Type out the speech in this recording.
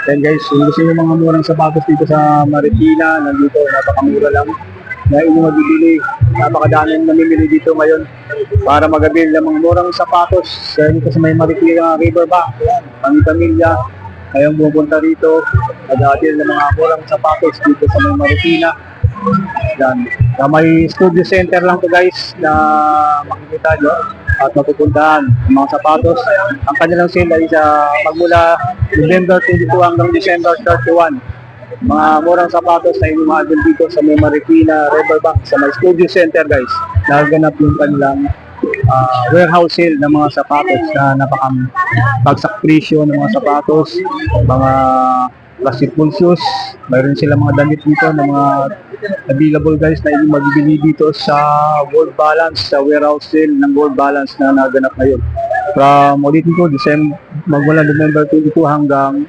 Then guys, kung gusto nyo mga murang sapatos dito sa Marikina, nandito, napakamura lang. Na inyong mabibili, napakadaming namimili dito ngayon para magabil ng mga murang sapatos. Dito sa may Marikina Riverbank, pang-pamilya, ngayong pupunta rito, nag-aatil ng mga murang sapatos dito sa may Marikina. Yan. Na may studio center lang to guys na makikita nyo at mapupuntahan ang mga sapatos. Ang kanilang sale ay magmula November 22 hanggang December 31. Mga murang sapatos na inumagal dito sa may Marikina Riverbank sa may studio center guys. Nagaganap yung kanilang warehouse sale ng mga sapatos na bagsak presyo ng mga sapatos, mga basketball shoes. Mayroon sila mga damit dito na mga available guys na inyong mabibili dito sa World Balance, sa warehouse sale ng World Balance na naganap ngayon. From ulitin ko, magmula November 22 hanggang